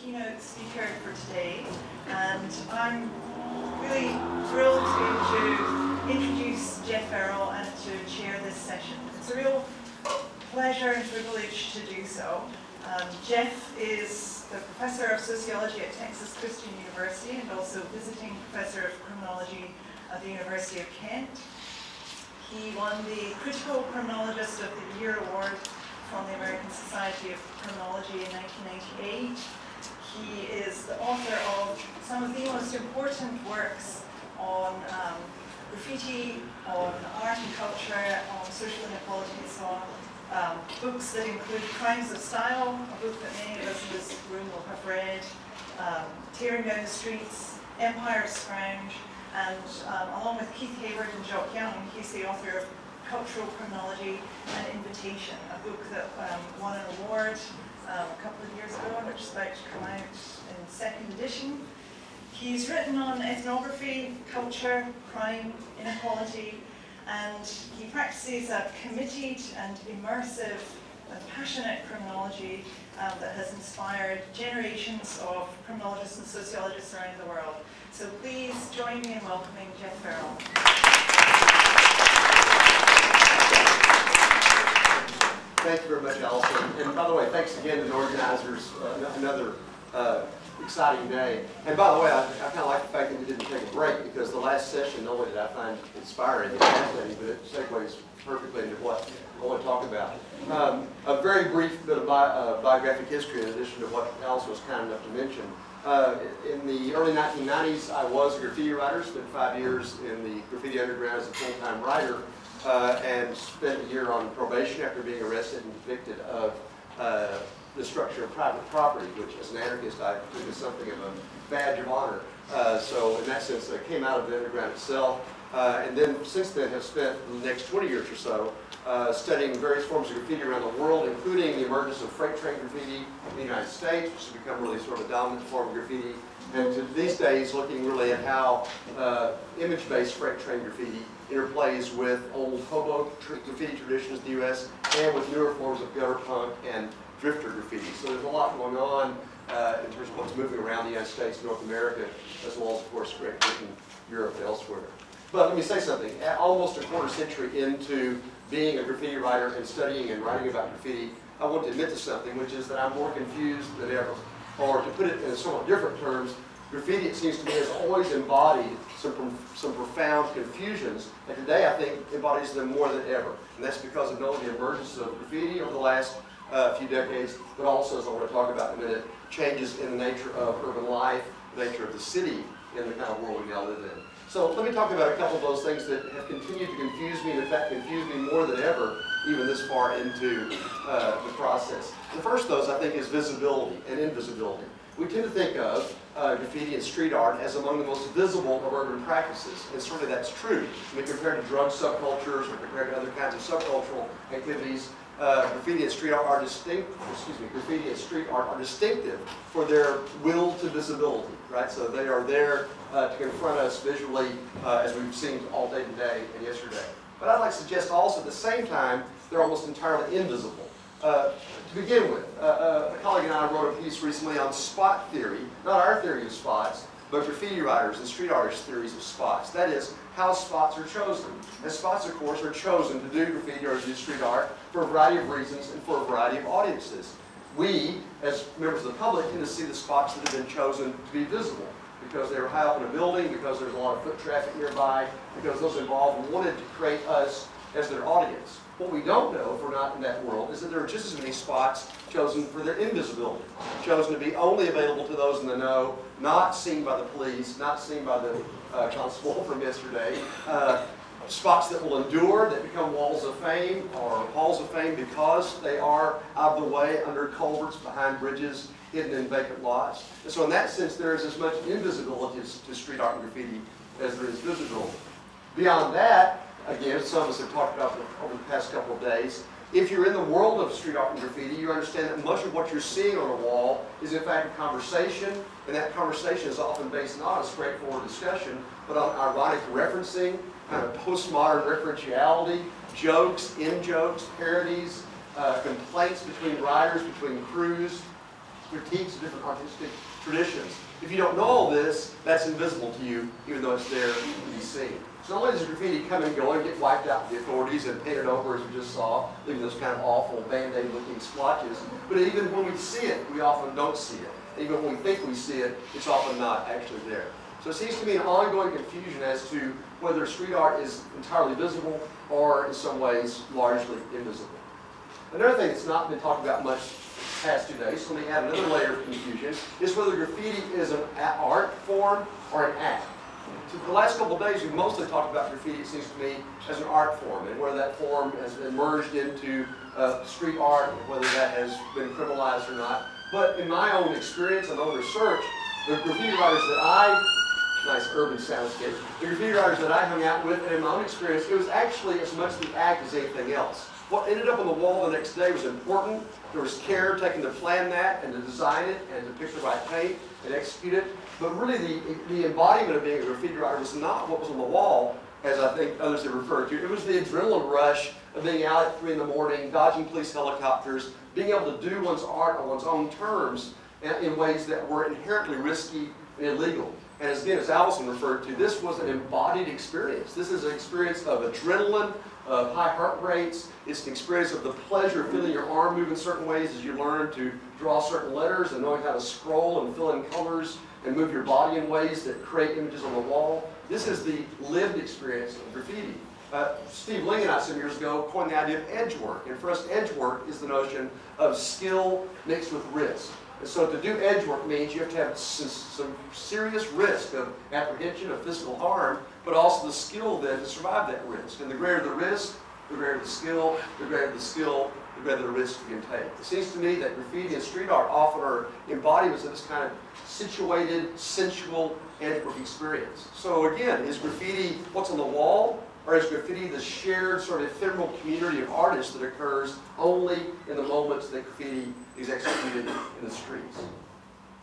keynote speaker for today, and I'm really thrilled to be able to introduce Jeff Ferrell and to chair this session. It's a real pleasure and privilege to do so. Jeff is the professor of sociology at Texas Christian University and also visiting professor of criminology at the University of Kent. He won the Critical Criminologist of the Year Award from the American Society of Criminology in 1998. He is the author of some of the most important works on graffiti, on art and culture, on social inequalities, on books that include Crimes of Style, a book that many of us in this room will have read, Tearing Down the Streets, Empire of Scrounge, and along with Keith Hayward and Jock Young, he's the author of Cultural Criminology and Invitation, a book that won an award a couple of years ago, which is about to come out in second edition. He's written on ethnography, culture, crime, inequality, and he practices a committed and immersive and passionate criminology that has inspired generations of criminologists and sociologists around the world. So please join me in welcoming Jeff Ferrell. Thank you very much, Alison. And by the way, thanks again to the organizers. Another exciting day. And by the way, I kind of like the fact that we didn't take a break, because the last session, not only did I find inspiring and fascinating, but it segues perfectly into what I want to talk about. A very brief bit of biographic history in addition to what Alison was kind enough to mention. In the early 1990s, I was a graffiti writer, spent 5 years in the Graffiti Underground as a full-time writer, and spent a year on probation after being arrested and convicted of destruction of private property, which as an anarchist I think is something of a badge of honor. So in that sense, I came out of the underground itself, and then since then have spent the next 20 years or so studying various forms of graffiti around the world, including the emergence of freight train graffiti in the United States, which has become really sort of a dominant form of graffiti, and to these days looking really at how image-based freight train graffiti interplays with old hobo graffiti traditions in the U.S. and with newer forms of gutter punk and drifter graffiti. So there's a lot going on in terms of what's moving around the United States, North America, as well as, of course, Great Britain, Europe, and elsewhere. But let me say something. Almost a quarter century into being a graffiti writer and studying and writing about graffiti, I want to admit to something, which is that I'm more confused than ever. Or to put it in somewhat different terms, graffiti, it seems to me, has always embodied some profound confusions, and today I think embodies them more than ever. And that's because of not only the emergence of graffiti over the last few decades, but also, as I want to talk about in a minute, changes in the nature of urban life, the nature of the city, in the kind of world we now live in. So let me talk about a couple of those things that have continued to confuse me, and in fact confuse me more than ever, even this far into the process. The first of those, I think, is visibility and invisibility. We tend to think of graffiti and street art as among the most visible of urban practices, and certainly that's true. I mean, compared to drug subcultures or compared to other kinds of subcultural activities, graffiti and street art are graffiti and street art are distinctive for their will to visibility, right? So they are there to confront us visually, as we've seen all day today and yesterday. But I'd like to suggest also at the same time, they're almost entirely invisible. To begin with, a colleague and I wrote a piece recently on spot theory, not our theory of spots, but graffiti writers and street artists' theories of spots. That is, how spots are chosen. And spots, of course, are chosen to do graffiti or to do street art for a variety of reasons and for a variety of audiences. We, as members of the public, tend to see the spots that have been chosen to be visible because they were high up in a building, because there's a lot of foot traffic nearby, because those involved wanted to create us as their audience. What we don't know, if we're not in that world, is that there are just as many spots chosen for their invisibility, chosen to be only available to those in the know, not seen by the police, not seen by the constable from yesterday, spots that will endure, that become walls of fame or halls of fame because they are out of the way, under culverts, behind bridges, hidden in vacant lots. And so in that sense, there is as much invisibility to street art and graffiti as there is visibility. Beyond that, again, some of us have talked about over the past couple of days, if you're in the world of street art and graffiti, you understand that much of what you're seeing on a wall is in fact a conversation, and that conversation is often based not on a straightforward discussion, but on ironic referencing, kind of postmodern referentiality, jokes, in-jokes, parodies, complaints between writers, between crews, critiques of different artistic traditions. If you don't know all this, that's invisible to you, even though it's there to be seen. So not only does graffiti come and go and get wiped out by the authorities and painted over, as we just saw, leaving those kind of awful Band-Aid looking splotches, but even when we see it, we often don't see it. Even when we think we see it, it's often not actually there. So it seems to me an ongoing confusion as to whether street art is entirely visible or in some ways largely invisible. Another thing that's not been talked about much the past 2 days, so let me add another layer of confusion, is whether graffiti is an art form or an act. So for the last couple of days, we've mostly talked about graffiti, it seems to me, as an art form, and whether that form has been merged into street art, and whether that has been criminalized or not. But in my own experience and own research, the graffiti writers that nice urban soundscape, the graffiti writers that I hung out with, and in my own experience, it was actually as much the act as anything else. What ended up on the wall the next day was important. There was care taken to plan that and to design it and to pick the right paint and execute it. But really the embodiment of being a graffiti writer was not what was on the wall, as I think others have referred to. It was the adrenaline rush of being out at 3 in the morning, dodging police helicopters, being able to do one's art on one's own terms in ways that were inherently risky and illegal. And again, as Allison referred to, this was an embodied experience. This is an experience of adrenaline, of high heart rates. It's an experience of the pleasure of feeling your arm move in certain ways as you learn to draw certain letters and knowing how to scroll and fill in colors and move your body in ways that create images on the wall. This is the lived experience of graffiti. Steve Ling and I some years ago coined the idea of edge work. And for us, edge work is the notion of skill mixed with risk. And so to do edge work means you have to have some serious risk of apprehension of physical harm, but also the skill then to survive that risk. And the greater the risk, the greater the skill, the greater the skill, the greater the risk you can take. It seems to me that graffiti and street art often are embodiments of this kind of situated, sensual edge work experience. So again, is graffiti what's on the wall? Or is graffiti the shared sort of ephemeral community of artists that occurs only in the moments that graffiti is executed in the streets?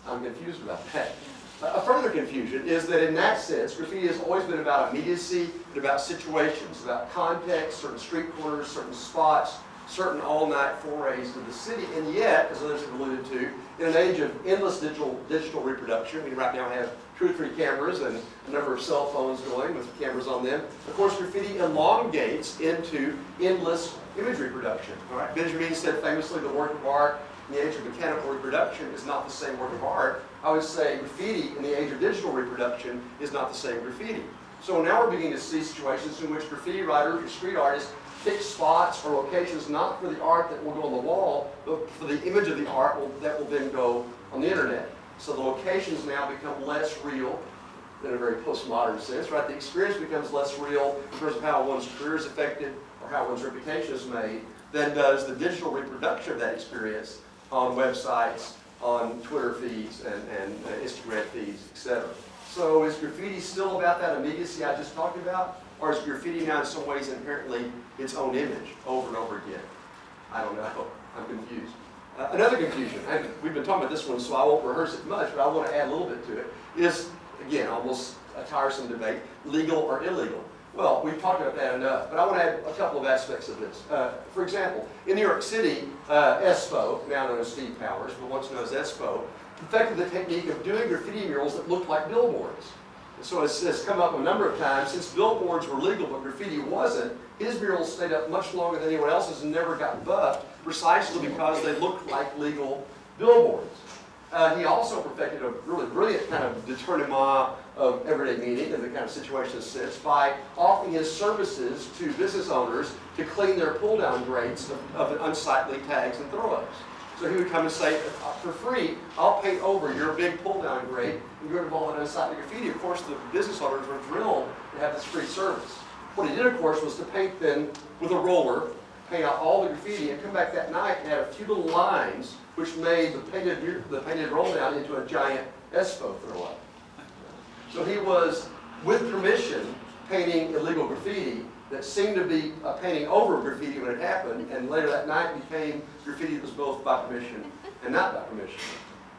I'm confused about that. A further confusion is that in that sense, graffiti has always been about immediacy, and about situations, about context, certain street corners, certain spots, certain all-night forays to the city. And yet, as others have alluded to, in an age of endless digital reproduction, we right now have 2 or 3 cameras and a number of cell phones going with cameras on them. Of course, graffiti elongates into endless image reproduction. All right? Benjamin said famously, the work of art in the age of mechanical reproduction is not the same work of art. I would say graffiti in the age of digital reproduction is not the same graffiti. So now we're beginning to see situations in which graffiti writers or street artists pick spots or locations not for the art that will go on the wall, but for the image of the art that will then go on the internet. So the locations now become less real in a very postmodern sense, right? The experience becomes less real in terms of how one's career is affected or how one's reputation is made than does the digital reproduction of that experience on websites, on Twitter feeds and Instagram feeds, etc. So is graffiti still about that immediacy I just talked about? Or is graffiti now in some ways inherently its own image over and over again? I don't know. I'm confused. Another confusion, and we've been talking about this one, so I won't rehearse it much, but I want to add a little bit to it, is, again, almost a tiresome debate, legal or illegal. Well, we've talked about that enough, but I want to add a couple of aspects of this. For example, in New York City, Espo, now known as Steve Powers, but once known as Espo, perfected the technique of doing graffiti murals that looked like billboards. So it's come up a number of times. Since billboards were legal but graffiti wasn't, his murals stayed up much longer than anyone else's and never got buffed, precisely because they looked like legal billboards. He also perfected a really brilliant kind of détournement of everyday meaning and the kind of situation sense by offering his services to business owners to clean their pull-down grates of unsightly tags and throw-ups. So he would come and say, for free, I'll paint over your big pull-down grate and get involved in unsightly graffiti. Of course, the business owners were thrilled to have this free service. What he did, of course, was to paint then with a roller, paint out all the graffiti, and come back that night and add a few little lines which made the painted roll down into a giant Espo throw-up. So he was, with permission, painting illegal graffiti that seemed to be a painting over graffiti when it happened, and later that night became graffiti that was both by permission and not by permission.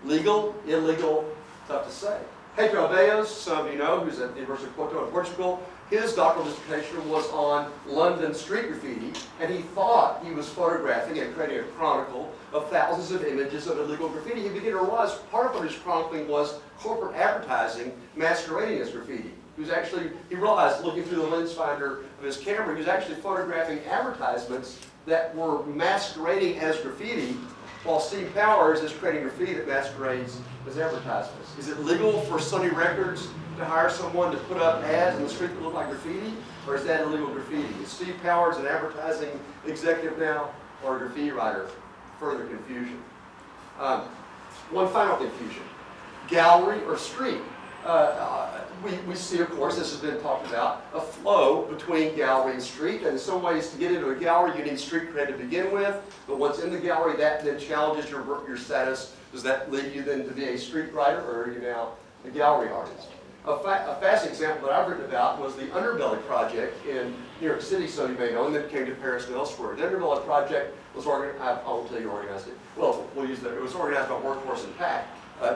Legal, illegal, tough to say. Pedro Veos, some of you know, who's at the University of Porto in Portugal, His doctoral dissertation was on London street graffiti, and he thought he was photographing and creating a chronicle of thousands of images of illegal graffiti. He began to realize part of what he was chronicling was corporate advertising masquerading as graffiti. He realized, looking through the lens finder of his camera, he was actually photographing advertisements that were masquerading as graffiti, while Steve Powers is creating graffiti that masquerades as advertisements. Is it legal for Sony Records to hire someone to put up ads in the street that look like graffiti, or is that illegal graffiti? Is Steve Powers an advertising executive now, or a graffiti writer? Further confusion. One final confusion. Gallery or street? We see, of course, this has been talked about, a flow between gallery and street. And in some ways, to get into a gallery, you need street cred to begin with. But once in the gallery, that then challenges your status. Does that lead you then to be a street writer, or are you now a gallery artist? A fast example that I've written about was the Underbelly Project in New York City, so you may know, and then it came to Paris and elsewhere. The Underbelly Project was organized, I won't tell you who organized it. Well, we'll use that. It was organized by Workhorse and Pack,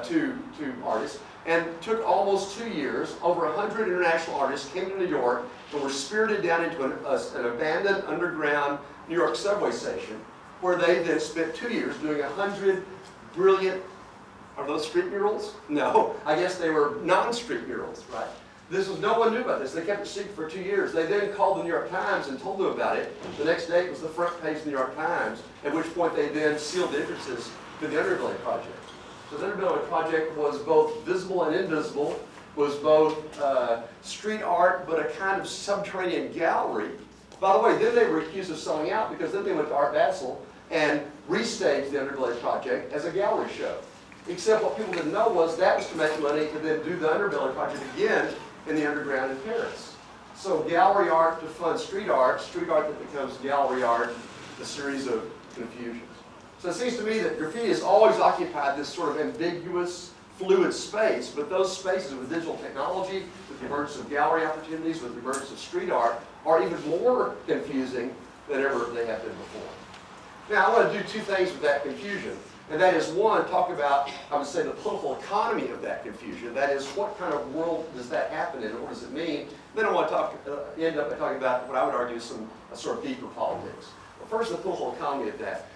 two artists, and took almost 2 years. Over 100 international artists came to New York and were spirited down into an abandoned underground New York subway station, where they then spent 2 years doing 100 brilliant, are those street murals? No, I guess they were non-street murals, right? No one knew about this. They kept it secret for 2 years. They then called the New York Times and told them about it. The next day it was the front page of the New York Times, at which point they then sealed the entrances to the Underbelly Project. So the Underbelly Project was both visible and invisible, was both street art, but a kind of subterranean gallery. By the way, then they were accused of selling out, because then they went to Art Basel and restaged the Underbelly Project as a gallery show. Except what people didn't know was that was to make money to then do the Underbelly Project again in the underground in Paris. So gallery art to fund street art that becomes gallery art, a series of confusions. So it seems to me that graffiti has always occupied this sort of ambiguous, fluid space, but those spaces with digital technology, with the emergence of gallery opportunities, with the emergence of street art, are even more confusing than ever they have been before. Now, I want to do two things with that confusion. And that is, one, talk about, I would say, the political economy of that confusion. That is, what kind of world does that happen in, and what does it mean? Then I want to end up by talking about what I would argue is some sort of deeper politics. But first, the political economy of that.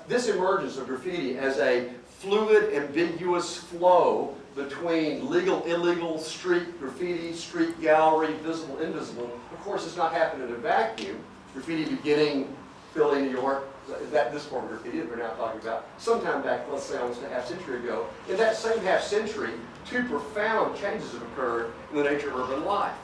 This emergence of graffiti as a fluid, ambiguous flow between legal, illegal, street graffiti, street gallery, visible, invisible, of course, it's not happened in a vacuum. Graffiti beginning Philly, New York, that this form of graffiti that we're now talking about, sometime back, let's say almost a half century ago. In that same half century, two profound changes have occurred in the nature of urban life.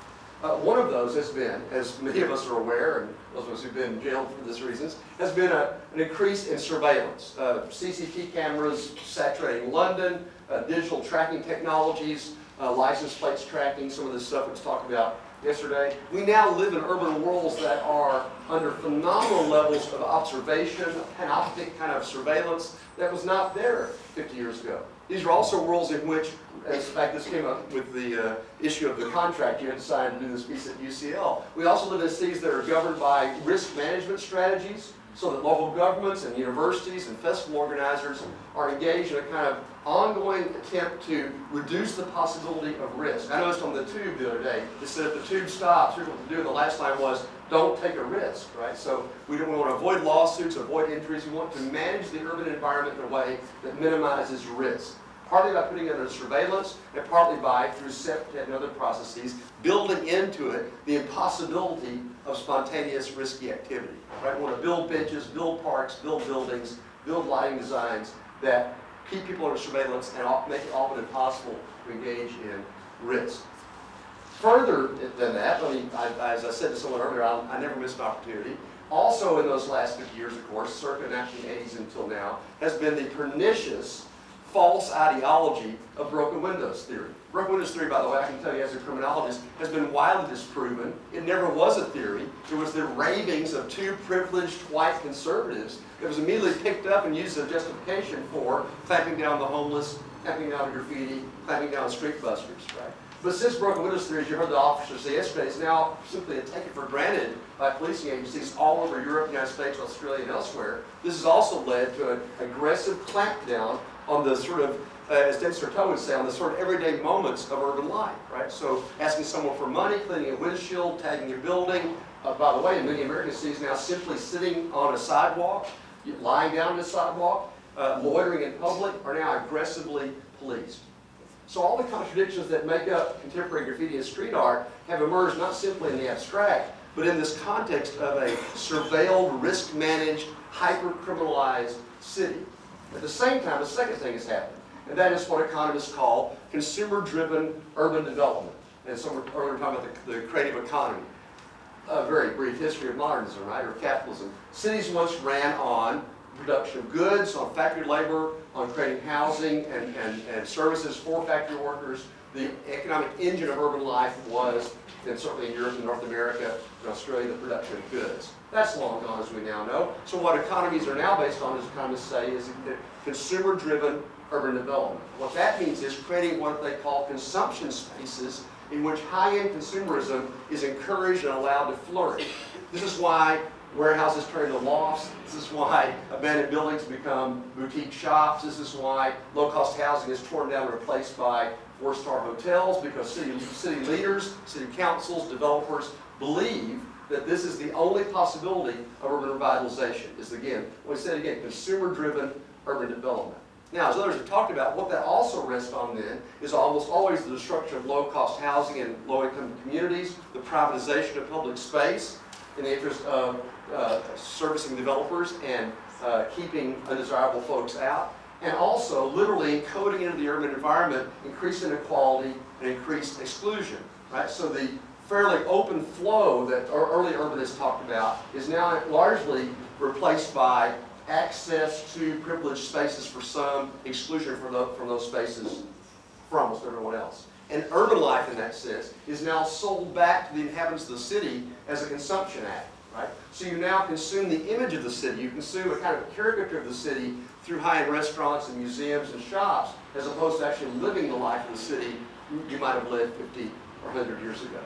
One of those has been, as many of us are aware, and those of us who've been jailed for these reasons, has been an increase in surveillance. CCTV cameras saturating London, digital tracking technologies, license plates tracking, some of this stuff that was talked about yesterday. We now live in urban worlds that are under phenomenal levels of observation, panoptic kind of surveillance that was not there 50 years ago. These are also worlds in which, in fact, this came up with the issue of the contract you had to sign to do this piece at UCL. We also live in cities that are governed by risk management strategies, so that local governments and universities and festival organizers are engaged in a kind of ongoing attempt to reduce the possibility of risk. I noticed on the tube the other day, it said if the tube stops, here's what to do. The last line was, don't take a risk, right? So we want to avoid lawsuits, avoid injuries. We want to manage the urban environment in a way that minimizes risk. Partly by putting it under surveillance, and partly by, through SEPT and other processes, building into it the impossibility of spontaneous risky activity. Right? We want to build benches, build parks, build buildings, build lighting designs that keep people under surveillance and make it all but impossible to engage in risk. Further than that, as I said to someone earlier, I never miss an opportunity. Also in those last 50 years, of course, circa 1980s until now, has been the pernicious false ideology of broken windows theory. Broken windows theory, by the way, I can tell you as a criminologist, has been widely disproven. It never was a theory. It was the ravings of two privileged white conservatives that was immediately picked up and used as a justification for clamping down the homeless, clamping down graffiti, clamping down street busters, right? But since broken windows theory, as you heard the officer say yesterday, is now simply taken for granted by policing agencies all over Europe, the United States, Australia, and elsewhere. This has also led to an aggressive clampdown on the sort of as Dave Surteau would say, on the sort of everyday moments of urban life, right? So asking someone for money, cleaning a windshield, tagging a building. By the way, in many American cities now, simply sitting on a sidewalk, lying down on the sidewalk, loitering in public are now aggressively policed. So all the contradictions that make up contemporary graffiti and street art have emerged not simply in the abstract, but in this context of a surveilled, risk-managed, hyper-criminalized city. At the same time, a second thing has happened, and that is what economists call consumer-driven urban development. And so we're talking about the creative economy. A very brief history of modernism, right, or capitalism. Cities once ran on production of goods, on factory labor, on creating housing and services for factory workers. The economic engine of urban life was, and certainly in Europe and North America and Australia, the production of goods. That's long gone, as we now know. So what economies are now based on, as economists say, is consumer-driven urban development. What that means is creating what they call consumption spaces in which high-end consumerism is encouraged and allowed to flourish. This is why warehouses turn into lofts. This is why abandoned buildings become boutique shops. This is why low-cost housing is torn down and replaced by four-star hotels, because city leaders, city councils, developers believe that this is the only possibility of urban revitalization. Is again, what I said again, consumer-driven urban development. Now, as others have talked about, what that also rests on then is almost always the destruction of low-cost housing in low-income communities, the privatization of public space in the interest of servicing developers and keeping undesirable folks out, and also literally encoding into the urban environment increased inequality and increased exclusion, right? So the fairly open flow that early urbanists talked about is now largely replaced by access to privileged spaces for some, exclusion from those spaces for almost everyone else. And urban life, in that sense, is now sold back to the inhabitants of the city as a consumption act, right? So you now consume the image of the city. You consume a kind of caricature of the city through high-end restaurants and museums and shops, as opposed to actually living the life of the city you might have lived 50 or 100 years ago.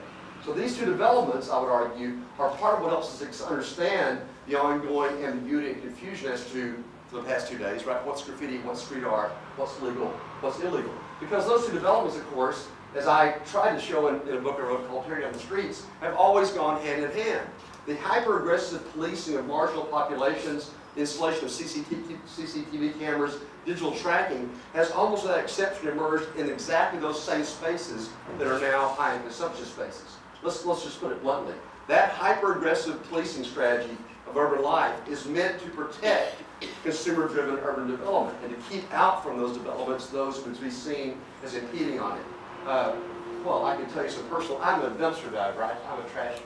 So these two developments, I would argue, are part of what helps us understand the ongoing ambiguity and confusion as to, for the past 2 days, right? What's graffiti, what's street art, what's legal, what's illegal. Because those two developments, of course, as I tried to show in a book I wrote called Tearing Down the Streets, have always gone hand in hand. The hyper-aggressive policing of marginal populations, the installation of CCTV cameras, digital tracking, has almost without exception emerged in exactly those same spaces that are now high-end consumption spaces. Let's just put it bluntly. That hyper-aggressive policing strategy of urban life is meant to protect consumer-driven urban development and to keep out from those developments those which we seen as impeding on it. Well, I can tell you some personal, I'm a dumpster diver, I'm a trash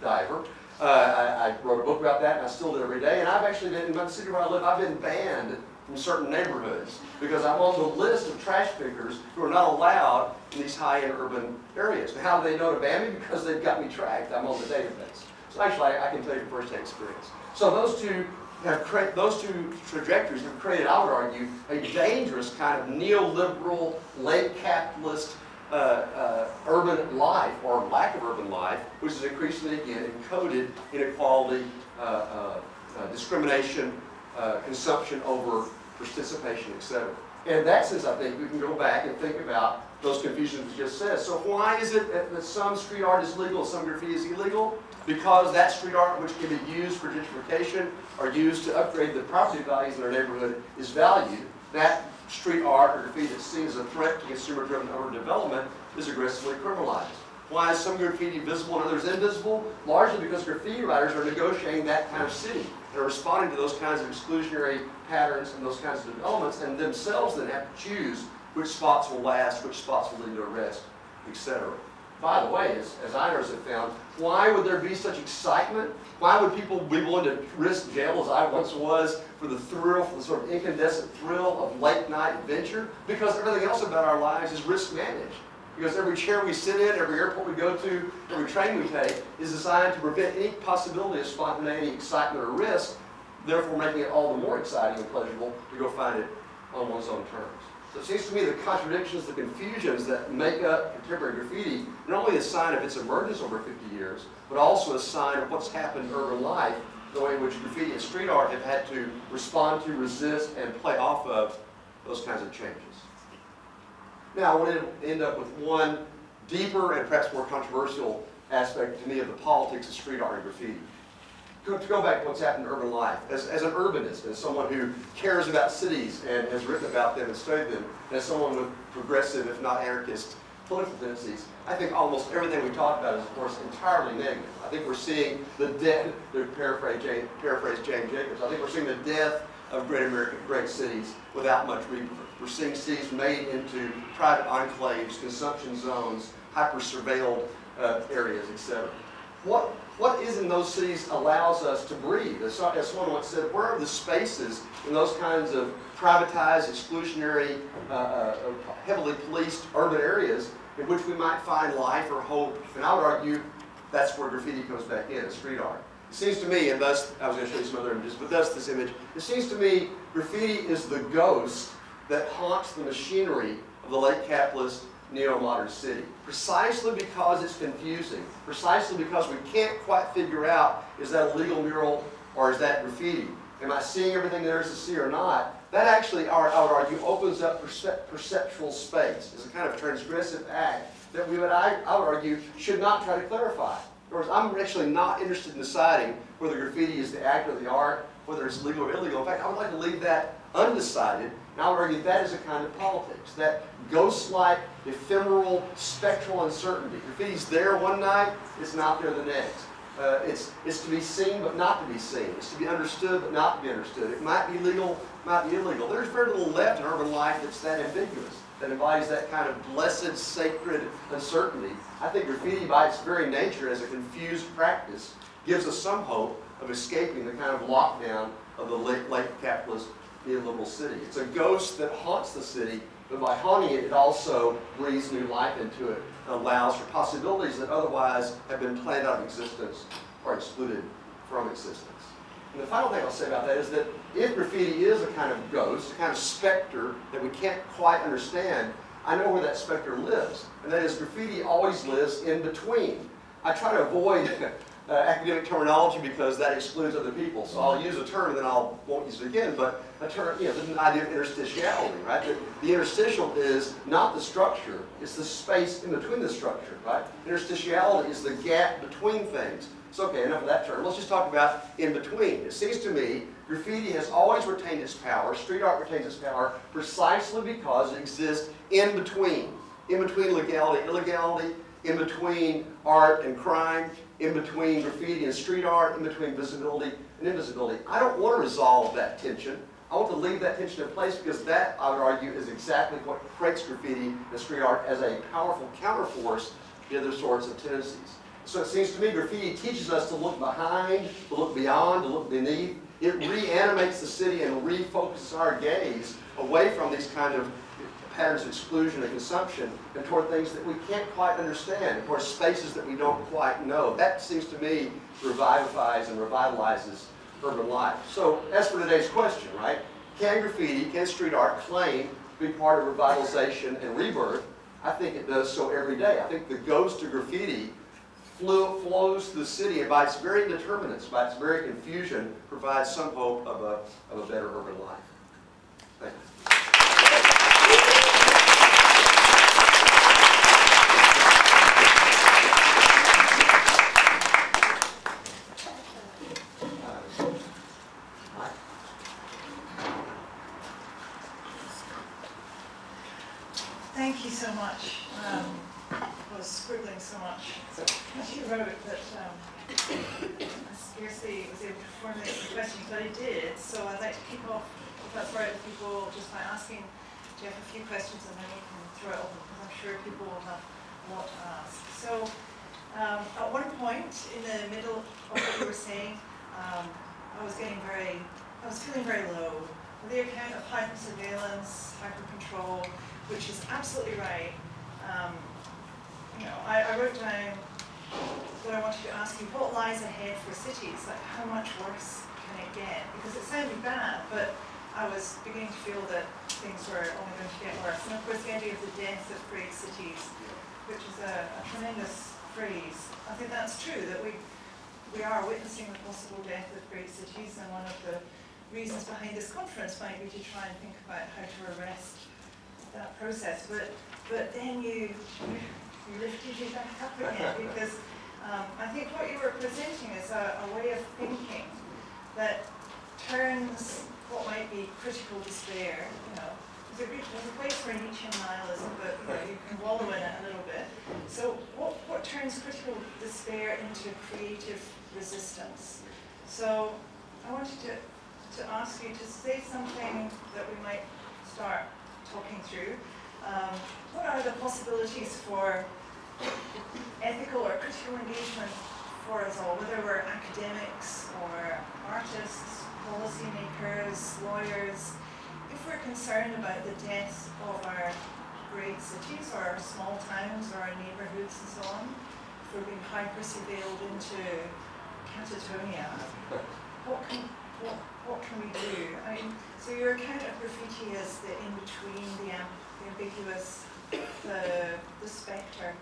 diver. I wrote a book about that, and I still do it every day. And I've actually been, in the city where I live, I've been banned from certain neighborhoods because I'm on the list of trash pickers who are not allowed in these high-end urban areas. And how do they know to ban me? Because they've got me tracked. I'm on the database. So actually, I can tell you from first-hand experience. So those two trajectories have created, I would argue, a dangerous kind of neoliberal, late capitalist urban life, or lack of urban life, which is increasingly, again, encoded inequality, discrimination, consumption over participation, etc. And in that sense, I think we can go back and think about those confusions we just said. So why is it that some street art is legal and some graffiti is illegal? Because that street art, which can be used for gentrification or used to upgrade the property values in our neighborhood, is valued. That street art or graffiti that's seen as a threat to consumer-driven urban development is aggressively criminalized. Why is some graffiti visible and others invisible? Largely because graffiti writers are negotiating that kind of city. They're responding to those kinds of exclusionary patterns and those kinds of developments, and themselves then have to choose which spots will last, which spots will lead to arrest, etc. By the way, as others have found, why would there be such excitement? Why would people be willing to risk jail, as I once was, for the thrill, for the sort of incandescent thrill of late-night adventure? Because everything else about our lives is risk-managed. Because every chair we sit in, every airport we go to, every train we take is designed to prevent any possibility of spontaneity, excitement, or risk, therefore making it all the more exciting and pleasurable to go find it on one's own terms. So it seems to me the contradictions, the confusions that make up contemporary graffiti, not only a sign of its emergence over 50 years, but also a sign of what's happened in urban life, the way in which graffiti and street art have had to respond to, resist, and play off of those kinds of changes. Now, I want to end up with one deeper and perhaps more controversial aspect to me of the politics of street art and graffiti. To go back to what's happened in urban life, as an urbanist, as someone who cares about cities and has written about them and studied them, and as someone with progressive, if not anarchist, political tendencies, I think almost everything we talk about is, of course, entirely negative. I think we're seeing the death, to paraphrase James Jacobs, I think we're seeing the death of great cities without much rebirth. We're seeing cities made into private enclaves, consumption zones, hyper-surveilled areas, etc. What is in those cities allows us to breathe? As someone once said, where are the spaces in those kinds of privatized, exclusionary, heavily policed urban areas in which we might find life or hope? And I would argue that's where graffiti comes back in, street art. It seems to me, and thus, I was going to show you some other images, but thus this image, it seems to me graffiti is the ghost that haunts the machinery of the late capitalist neo-modern city. Precisely because it's confusing, precisely because we can't quite figure out, is that a legal mural or is that graffiti? Am I seeing everything there is to see or not? That actually, I would argue, opens up perceptual space. It's a kind of transgressive act that I would argue, should not try to clarify. In other words, I'm actually not interested in deciding whether graffiti is the act or the art, whether it's legal or illegal. In fact, I would like to leave that undecided, and I would argue that is a kind of politics, that ghost-like, ephemeral, spectral uncertainty. Graffiti's there one night, it's not there the next. It's to be seen but not to be seen. It's to be understood but not to be understood. It might be legal, might be illegal. There's very little left in urban life that's that ambiguous, that embodies that kind of blessed, sacred uncertainty. I think graffiti, by its very nature as a confused practice, gives us some hope of escaping the kind of lockdown of the late capitalist neoliberal city. It's a ghost that haunts the city, but by haunting it, it also breathes new life into it and allows for possibilities that otherwise have been planned out of existence or excluded from existence. And the final thing I'll say about that is that if graffiti is a kind of ghost, a kind of specter that we can't quite understand, I know where that specter lives, and that is graffiti always lives in between. I try to avoid academic terminology because that excludes other people. So I'll use a term and then I won't use it again, but a term, the idea of interstitiality, right? The interstitial is not the structure, it's the space in between the structure, right? Interstitiality is the gap between things. So okay, enough of that term. Let's just talk about in between. It seems to me graffiti has always retained its power, street art retains its power, precisely because it exists in between legality and illegality, in between art and crime, in between graffiti and street art, in between visibility and invisibility. I don't want to resolve that tension. I want to leave that tension in place because that, I would argue, is exactly what creates graffiti and street art as a powerful counterforce to other sorts of tendencies. So it seems to me graffiti teaches us to look behind, to look beyond, to look beneath. It reanimates the city and refocuses our gaze away from these kind of patterns of exclusion and consumption and toward things that we can't quite understand, and toward spaces that we don't quite know. That seems to me revivifies and revitalizes urban life. So as for today's question, right, can graffiti, can street art claim to be part of revitalization and rebirth? I think it does so every day. I think the ghost of graffiti flows through the city, and by its very determinants, by its very confusion, provides some hope of a better urban life. Thank you. Thank you so much. I was scribbling so much as you wrote that I scarcely was able to formulate some questions, but I did. So I'd like to kick off, if that's right with people, just by asking Jeff a few questions, and then we can throw it open, because I'm sure people will have a lot to ask. So at one point in the middle of what you were saying, I was feeling very low. With the account of hyper-surveillance, hyper-control, which is absolutely right. I wrote down that I wanted to ask you, what lies ahead for cities? Like, how much worse can it get? Because it sounded bad, but I was beginning to feel that things were only going to get worse. And of course, the idea of the death of great cities, which is a tremendous phrase. I think that's true, that we are witnessing the possible death of great cities, and one of the reasons behind this conference might be to try and think about how to arrest that process, but then you lifted it back up again, because I think what you were presenting is a way of thinking that turns what might be critical despair, there's a place for Nietzschean nihilism, but you can wallow in it a little bit. So what turns critical despair into creative resistance? So I wanted to ask you to say something that we might start talking through. What are the possibilities for ethical or critical engagement for us all, whether we're academics or artists, policymakers, lawyers, if we're concerned about the death of our great cities or our small towns or our neighbourhoods and so on, if we're being hyper-surveilled into catatonia, what can we do? I mean, so your account of graffiti is the in-between, the ambiguous, the spectre.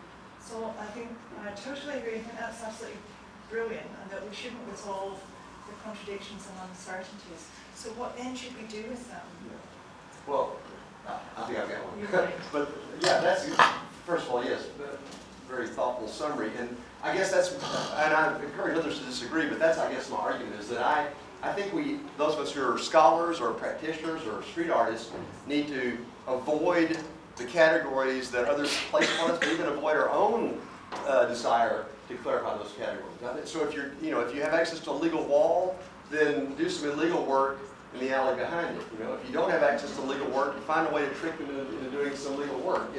So I think I totally agree. I think that's absolutely brilliant, and that we shouldn't resolve the contradictions and uncertainties. So what then should we do with them? Well, I think I've got one. You're right. But yeah, that's, first of all, yes, very thoughtful summary. And I guess that's, and I encourage others to disagree, but that's, I guess, my argument is that I think those of us who are scholars or practitioners or street artists need to avoid the categories that others place upon us, but even avoid our own desire to clarify those categories. So if if you have access to a legal wall, then do some illegal work in the alley behind it. If you don't have access to legal work, you find a way to trick them into doing some legal work.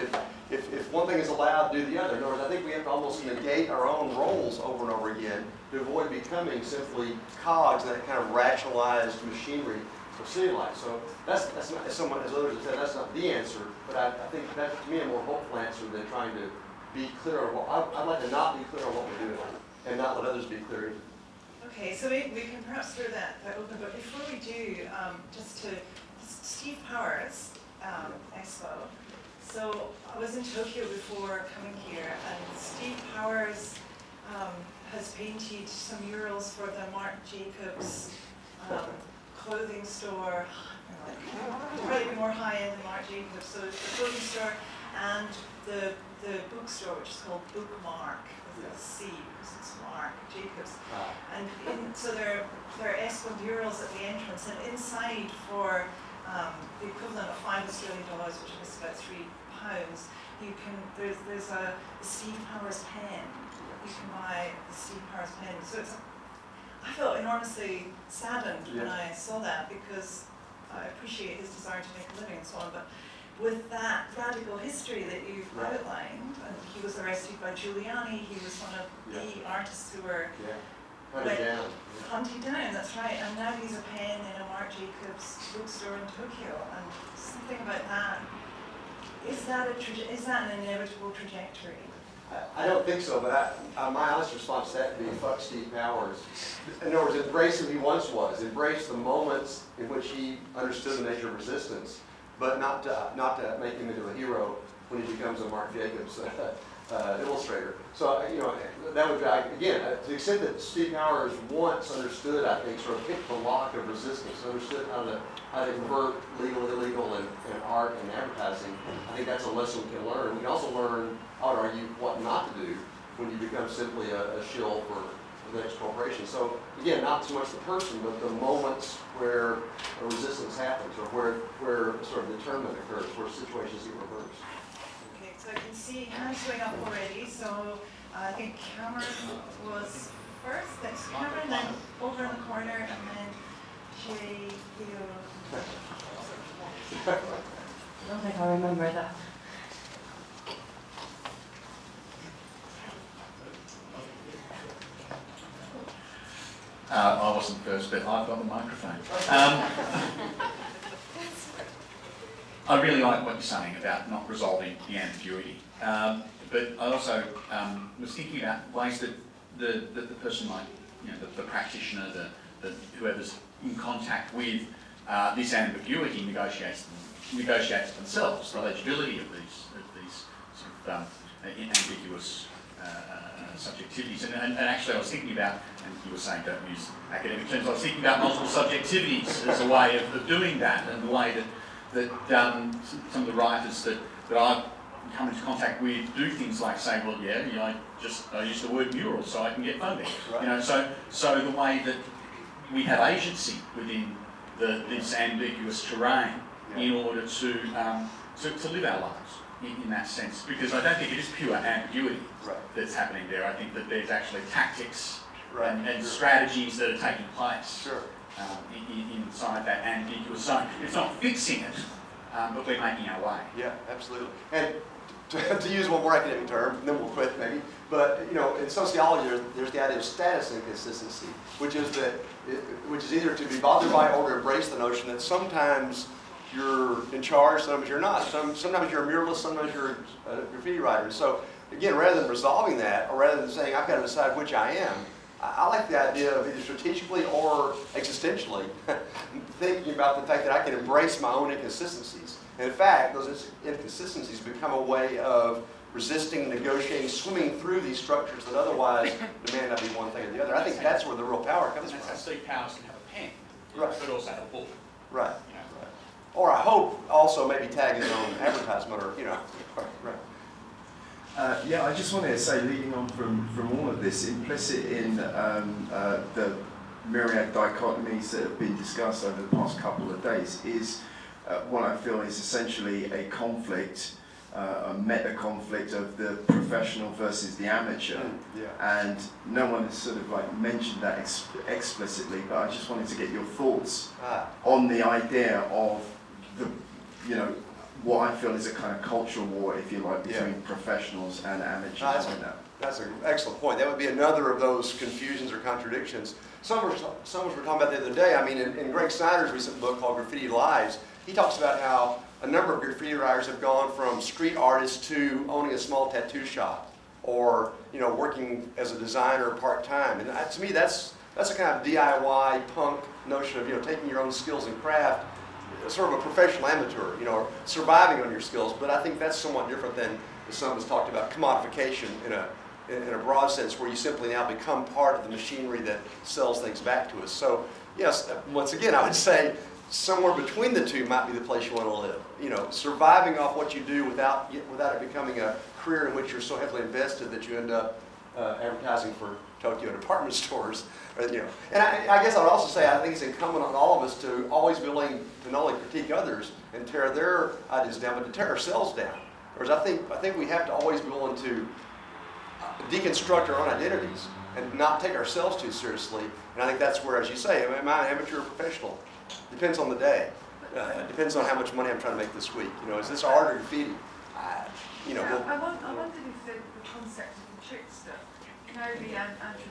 If one thing is allowed, do the other. In other words, I think we have to almost negate our own roles over and over again to avoid becoming simply cogs in that kind of rationalized machinery of city life. So that's not, as others have said, that's not the answer, but I think that's, to me, a more hopeful answer than trying to be clear on I'd like to not be clear on what we're doing and not let others be clear. Okay, so we can perhaps throw that open, but before we do, Steve Powers Expo. So I was in Tokyo before coming here, and Steve Powers has painted some murals for the Marc Jacobs clothing store. Probably be more high-end than Marc Jacobs. So it's the clothing store and the bookstore, which is called Bookmark with a C, because it's Marc Jacobs. And so there are Expo murals at the entrance, and inside for the equivalent of $5 Australian, which is about £3, you can there's a Steve Powers pen. You can buy the Steve Powers pen. So I felt enormously saddened when I saw that, because I appreciate his desire to make a living and so on, but with that radical history that you've outlined, and he was arrested by Giuliani, he was one of the artists who were hunted down, that's right, and now he's a pen in a Marc Jacobs bookstore in Tokyo, and something about that, is that an inevitable trajectory? I don't think so, but my honest response to that would be fuck Steve Powers. In other words, embrace who he once was, embrace the moments in which he understood the nature of resistance, but not to make him into a hero when he becomes a Marc Jacobs illustrator. So that would be, again, to the extent that Steve Powers once understood, I think, sort of picked the lock of resistance, understood how to convert legal, illegal, and art and advertising. I think that's a lesson we can learn. We can also learn, I would argue, what not to do when you become simply a shill for the next corporation. So again, not so much the person, but the moments where a resistance happens, or where sort of determinant occurs, where situations get reversed. Okay, so I can see hands going up already. So I think Cameron was first, that's Cameron, then over in the corner, and then Jay, Leo. I don't think I remember that. I wasn't first, but I've got the microphone. I really like what you're saying about not resolving the ambiguity, but I also was thinking about ways that the person might, the practitioner, whoever's in contact with this ambiguity negotiates themselves, the legibility of these sort of ambiguous subjectivities. And actually I was thinking about, and you were saying don't use academic terms, I was thinking about multiple subjectivities as a way of doing that, and the way some of the writers that I've come into contact with do things like say, well, yeah, I use the word mural so I can get funding. Right. You know, so the way that we have agency within this ambiguous terrain in order to live our lives in that sense, because I don't think it is pure ambiguity that's happening there. I think that there's actually tactics and strategies that are taking place inside that ambiguous zone. It's not fixing it, but we're making our way. Yeah, absolutely. And to use one more academic term, and then we'll quit maybe, but you know, in sociology, there's the idea of status inconsistency, which is either to be bothered by or to embrace the notion that sometimes you're in charge, sometimes you're not. Sometimes you're a muralist, sometimes you're a graffiti writer. So again, rather than resolving that, or rather than saying I've got to decide which I am, I like the idea of either strategically or existentially thinking about the fact that I can embrace my own inconsistencies. And in fact, those inconsistencies become a way of resisting, negotiating, swimming through these structures that otherwise demand not be one thing or the other. I think that's where the real power comes from. And that's how Steve Powers can have a pen, but also have a book. Right. You know. Or I hope also maybe tag his own advertisement or, you know. Yeah, I just wanted to say, leading on from all of this, implicit in the myriad dichotomies that have been discussed over the past couple of days is what I feel is essentially a conflict, a meta-conflict of the professional versus the amateur. And no one has sort of like mentioned that explicitly, but I just wanted to get your thoughts on the idea of the, you know, what I feel is a kind of cultural war, if you like, between professionals and amateurs. That's an excellent point. That would be another of those confusions or contradictions. Someone was talking about the other day. I mean, in Greg Snyder's recent book called Graffiti Lives, he talks about how a number of graffiti writers have gone from street artists to owning a small tattoo shop, or working as a designer part-time. And to me, that's a kind of DIY punk notion of taking your own skills and craft, sort of a professional amateur, surviving on your skills. But I think that's somewhat different than, as some has talked about, commodification in a broad sense, where you simply now become part of the machinery that sells things back to us. So yes, once again, I would say somewhere between the two might be the place you want to live. Surviving off what you do without it becoming a career in which you're so heavily invested that you end up advertising for Tokyo department stores. And I guess I would also say I think it's incumbent on all of us to always be willing to not only critique others and tear their ideas down, but to tear ourselves down. Whereas I think we have to always be willing to deconstruct our own identities and not take ourselves too seriously. And I think that's where, as you say, am I an amateur or professional? Depends on the day. Depends on how much money I'm trying to make this week. Is this art or graffiti? I wondered if the concept of the trickster, the anthropology.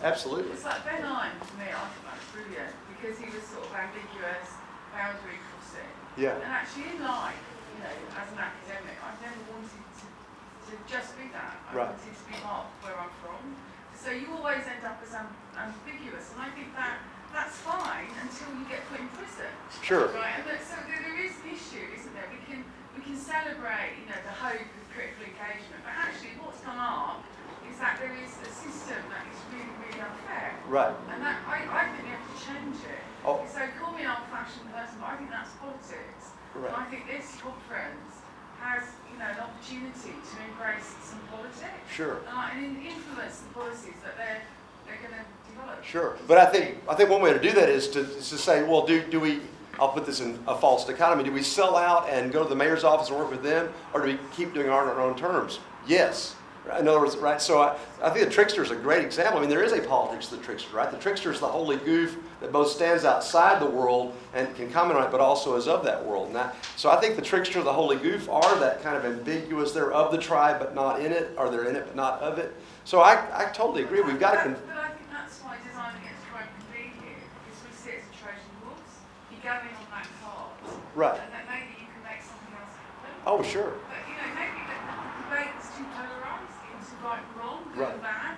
Absolutely. It's like Ben Ine, for me, I thought that was brilliant, because he was sort of ambiguous, boundary crossing. Yeah. And actually in life, as an academic, I've never wanted to just be that. I wanted to be part of where I'm from. So you always end up as ambiguous, and I think that's fine until you get put in prison. Sure. Right. And so there is an issue, isn't there? We can celebrate, the hope of critical engagement, but actually what's come up is that there is a system that is really, really unfair. Right. And that I think we have to change it. Oh. So call me an old-fashioned person, but I think that's politics. Right. And I think this conference has, an opportunity to embrace some politics. Sure. And influence the policies that they're going to develop. Sure. But I think one way to do that is to say, well, do we? I'll put this in a false dichotomy. Do we sell out and go to the mayor's office and work with them, or do we keep doing art on our own terms? Yes. In other words, right? So I think the trickster is a great example. I mean, there is a politics to the trickster, right? The trickster is the holy goof that both stands outside the world and can comment on it, but also is of that world. So I think the trickster and the holy goof are that kind of ambiguous. They're of the tribe, but not in it, or they're in it, but not of it. So I totally agree. We've got to. But I think that's why design against crime can be here, because we see it as a Trojan horse. You go in on that card, Right. and then maybe you can make something else happen. Oh, sure. But maybe the debate is too polarised into right and wrong, good and bad,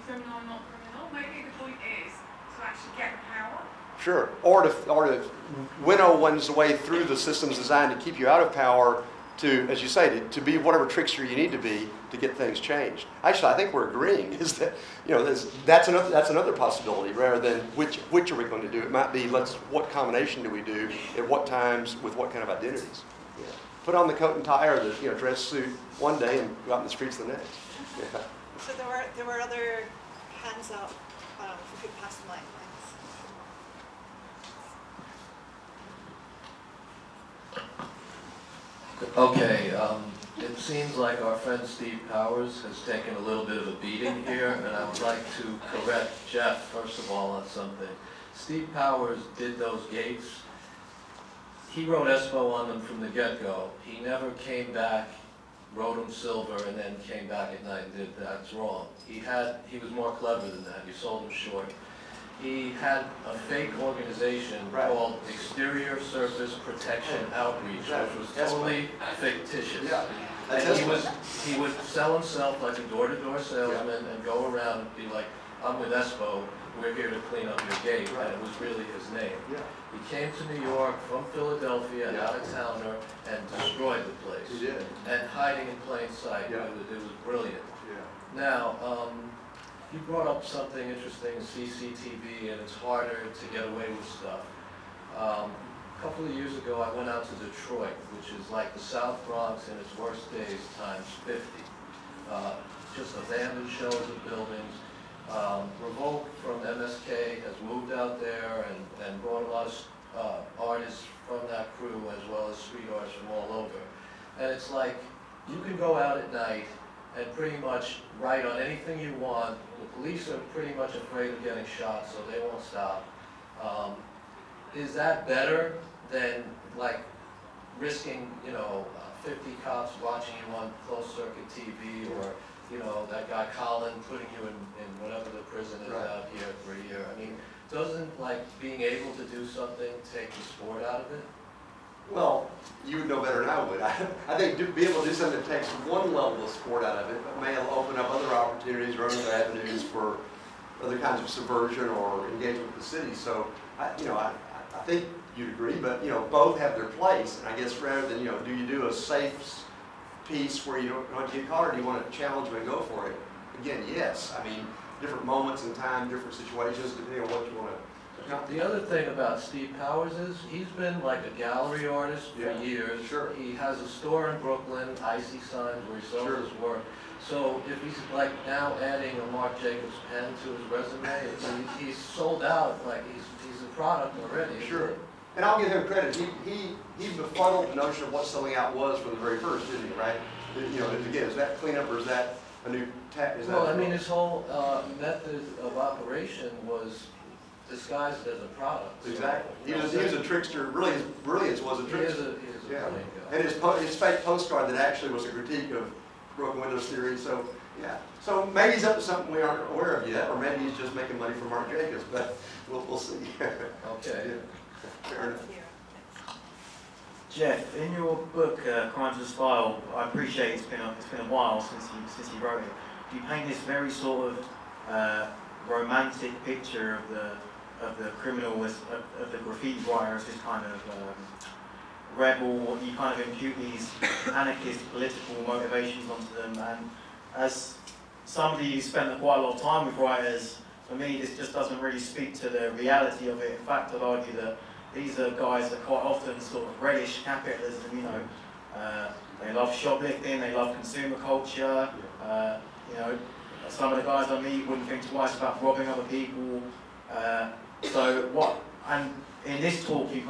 criminal and not criminal. Maybe the point is to actually get the power. Sure. Or to winnow one's way through the systems designed to keep you out of power to, as you say, to be whatever trickster you need to be to get things changed. Actually, I think we're agreeing is that, you know, that's another possibility rather than which are we going to do. It might be what combination do we do at what times with what kind of identities. Yeah. Put on the coat and tie or the dress suit one day and go out in the streets the next. Yeah. So there were other hands up. If we could pass the mic, thanks. Okay, it seems like our friend Steve Powers has taken a little bit of a beating here, and I would like to correct Jeff, first of all, on something. Steve Powers did those gates. He wrote Espo on them from the get-go. He never came back, wrote them silver, and then came back at night and did that. That's wrong. He was more clever than that. You sold him short. He had a fake organization called Exterior Surface Protection Outreach, which was totally fictitious. Yeah. And he would sell himself like a door-to-door salesman and go around and be like, I'm with Espo, we're here to clean up your gate, and it was really his name. Yeah. He came to New York from Philadelphia, an out-of-towner, and destroyed the place. He did. And hiding in plain sight. Yeah. It was brilliant. Yeah. Now, you brought up something interesting, CCTV, and it's harder to get away with stuff. A couple of years ago, I went out to Detroit, which is like the South Bronx in its worst days times 50. Just abandoned shells of buildings. Revolt from MSK has moved out there and brought a lot of artists from that crew as well as street artists from all over. And it's like, you can go out at night and pretty much write on anything you want. The police are pretty much afraid of getting shot, so they won't stop. Is that better than like risking, 50 cops watching you on closed circuit TV, or that guy Colin putting you in whatever the prison is out here for a year? I mean, doesn't like being able to do something take the sport out of it? Well, you would know better than I would. I think to be able to do something that takes one level of sport out of it, but may open up other opportunities or other avenues for other kinds of subversion or engagement with the city. So, I think you'd agree, but both have their place. And I guess rather than do you do a safe piece where you don't want to get caught, or do you want to challenge them and go for it? Again, yes. I mean, different moments in time, different situations, depending on what you want to. The other thing about Steve Powers is he's been like a gallery artist for years. Sure. He has a store in Brooklyn, Icy Signs, where he sells his work. So if he's like now adding a Marc Jacobs pen to his resume, he's sold out. Like he's a product already. Sure. And I'll give him credit. He befuddled the notion of what selling out was from the very first, didn't he? Right? Again, is that cleanup or is that a new tech? Well, I mean, his whole method of operation was disguised as a product. Exactly. He was a trickster. Really, his brilliance was a trickster. He is a brilliant guy. And his fake postcard that actually was a critique of broken windows theory. So, yeah. So maybe he's up to something we aren't aware of yet, or maybe he's just making money from Marc Jacobs, but we'll see. Okay. Yeah. Fair enough. Jeff, in your book, Crimes of Style, I appreciate it's been a while since you wrote it. You paint this very sort of romantic picture of the criminal of the graffiti writer as this kind of rebel. You kind of impute these anarchist political motivations onto them, and as somebody who spent quite a lot of time with writers, for me this just doesn't really speak to the reality of it. In fact, I'd argue that these are guys that quite often sort of relish capitalism, they love shoplifting, they love consumer culture, some of the guys I meet wouldn't think twice about robbing other people. And in this talk you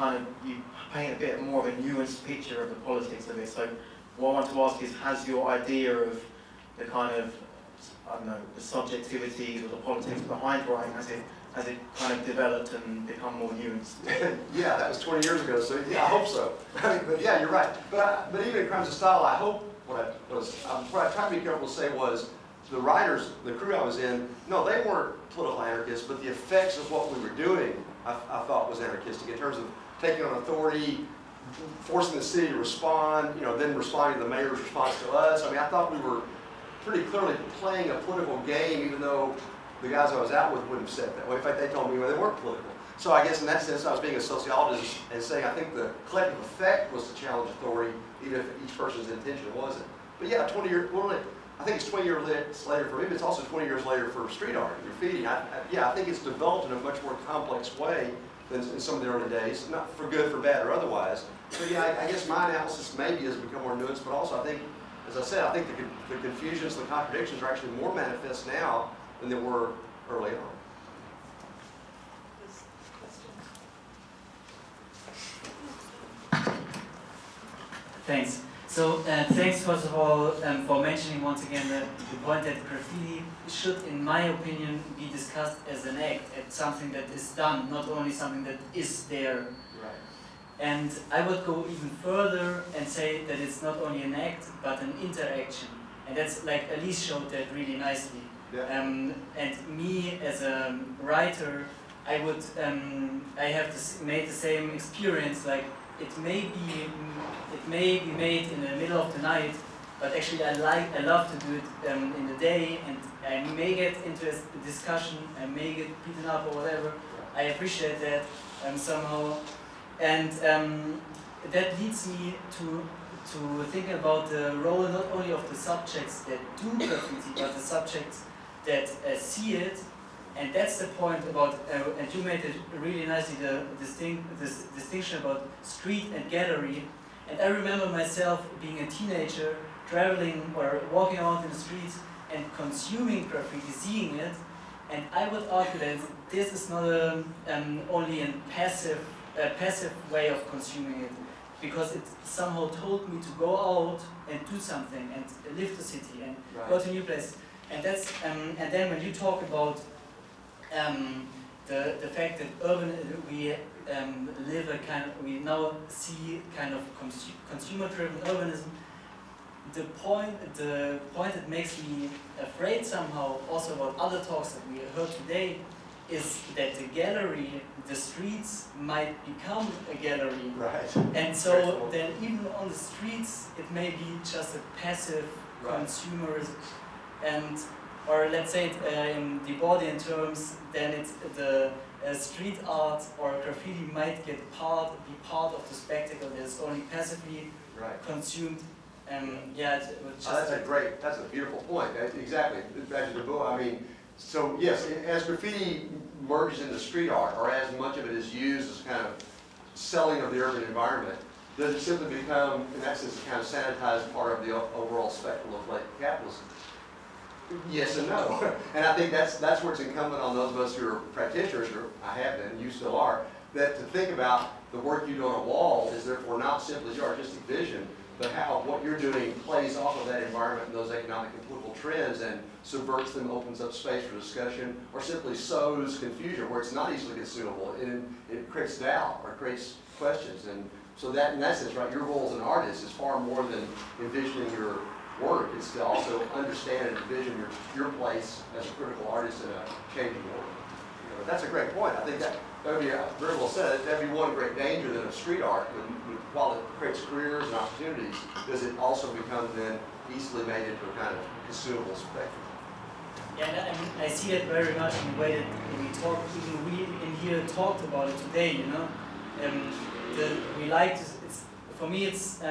paint a bit more of a nuanced picture of the politics of it. So what I want to ask is, has your idea of the kind of, the subjectivities or the politics behind writing, has it kind of developed and become more nuanced? Yeah, that was 20 years ago, so yeah, I hope so. But yeah, you're right. But even in Crimes of Style, I hope what I tried to be careful to say was, the writers, the crew I was in, no, they weren't political anarchists, but the effects of what we were doing, I thought was anarchistic in terms of taking on authority, forcing the city to respond, then responding to the mayor's response to us. I mean, I thought we were pretty clearly playing a political game, even though the guys I was out with wouldn't have said that way. In fact, they told me they weren't political. So I guess in that sense, I was being a sociologist and saying I think the collective effect was to challenge authority, even if each person's intention wasn't. But yeah, 20 years, well, I think it's 20 years later for me, but it's also 20 years later for street art, graffiti. Yeah, I think it's developed in a much more complex way than in some of the early days, not for good, for bad, or otherwise. So yeah, I guess my analysis maybe has become more nuanced, but also I think, as I said, I think the confusions, the contradictions are actually more manifest now than they were early on. Thanks. So thanks first of all for mentioning once again the point that graffiti should, in my opinion, be discussed as an act, as something that is done, not only something that is there. Right. And I would go even further and say that it's not only an act, but an interaction. And that's like Elise showed that really nicely. Yeah. And me as a writer, I would I have made the same experience. Like it may be made in the middle of the night, but actually I love to do it in the day, and I may get into a discussion, I may get beaten up or whatever. I appreciate that somehow, and that leads me to think about the role not only of the subjects that do graffiti, but the subjects that see it. And that's the point about, and you made it really nicely, this distinction about street and gallery. And I remember myself being a teenager, traveling or walking around in the streets and consuming graffiti, seeing it. And I would argue that this is not only a passive way of consuming it, because it somehow told me to go out and do something and live the city and go to new places. And that's and then when you talk about the fact that we now see kind of consumer-driven urbanism. The point that makes me afraid somehow, also about other talks that we heard today, is that the gallery, the streets, might become a gallery. Right. And so then even on the streets, it may be just a passive consumerism. And or let's say it in the Bordian terms, then it's the street art or graffiti might be part of the spectacle that is only passively consumed. Yeah, that's a beautiful point. Exactly. Back to the book. I mean, so yes, as graffiti merges into street art, or as much of it is used as kind of selling of the urban environment, does it simply become, in that sense, a kind of sanitized part of the overall spectrum of late capitalism? Yes and no. And I think that's where it's incumbent on those of us who are practitioners, or I have been, you still are, that to think about the work you do on a wall is therefore not simply your artistic vision, but how what you're doing plays off of that environment and those economic and political trends and subverts them, opens up space for discussion, or simply sows confusion where it's not easily consumable. It creates doubt or creates questions. And so that, in that sense, right, your role as an artist is far more than envisioning your work. It's to also understand and envision your place as a critical artist in a changing world. You know, that's a great point. I think that would be very well said. That'd be one great danger then of street art. While it creates careers and opportunities, does it also become then easily made into a kind of consumable spectrum? Yeah, I see that very much in the way that we talk. Even we in here talked about it today. You know, we like to. For me, it's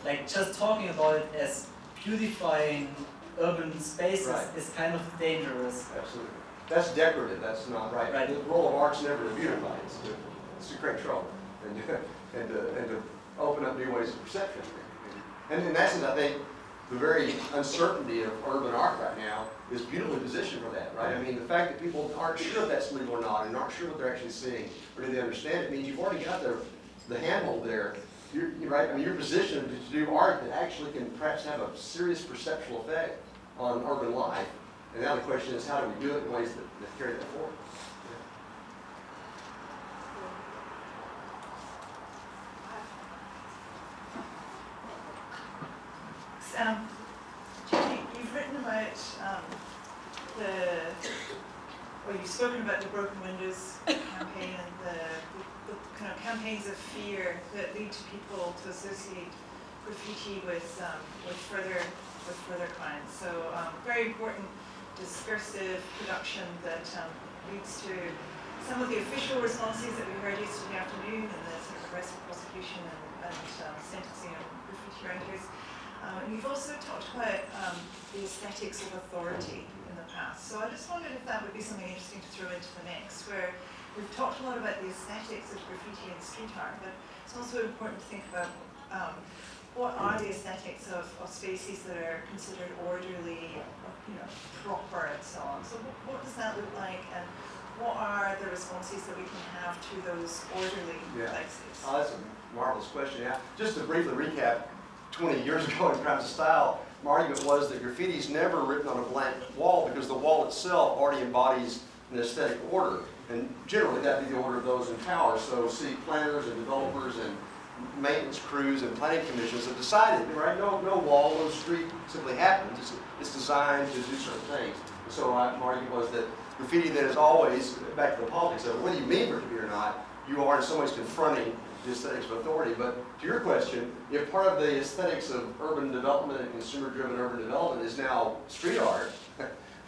like just talking about it as beautifying urban spaces is kind of dangerous. Absolutely. That's decorative. That's not right. The role of art's never to beautify. It's to create trouble and to open up new ways of perception. And in that sense, I think the very uncertainty of urban art right now is beautifully positioned for that, right? I mean, the fact that people aren't sure if that's legal or not and aren't sure what they're actually seeing or do they understand it means you've already got the handhold there. You're right. I mean, you're positioned to do art that actually can perhaps have a serious perceptual effect on urban life. And now the question is, how do we do it in ways that carry that forward? Jenny, you've written about you've spoken about the Broken Windows campaign and the kind of campaigns of fear that lead to people to associate graffiti with further crimes. So very important discursive production that leads to some of the official responses that we heard yesterday afternoon in the sort of arrest, prosecution and sentencing of graffiti writers. And you've also talked about the aesthetics of authority in the past. So I just wondered if that would be something interesting to throw into the mix, where we've talked a lot about the aesthetics of graffiti and street art, but it's also important to think about what are the aesthetics of spaces that are considered orderly, proper and so on. So what does that look like, and what are the responses that we can have to those orderly places? Oh, that's a marvelous question. Yeah. Just to briefly recap, 20 years ago in Crimes of Style, my argument was that graffiti is never written on a blank wall because the wall itself already embodies an aesthetic order. And generally that'd be the order of those in towers. So city planners and developers and maintenance crews and planning commissions have decided, right, no wall, no street simply happens. It's designed to do certain things. And so my argument was that graffiti then is always, back to the politics of whether you mean for it to be or not, you are in some ways confronting the aesthetics of authority. But to your question, if part of the aesthetics of urban development and consumer-driven urban development is now street art,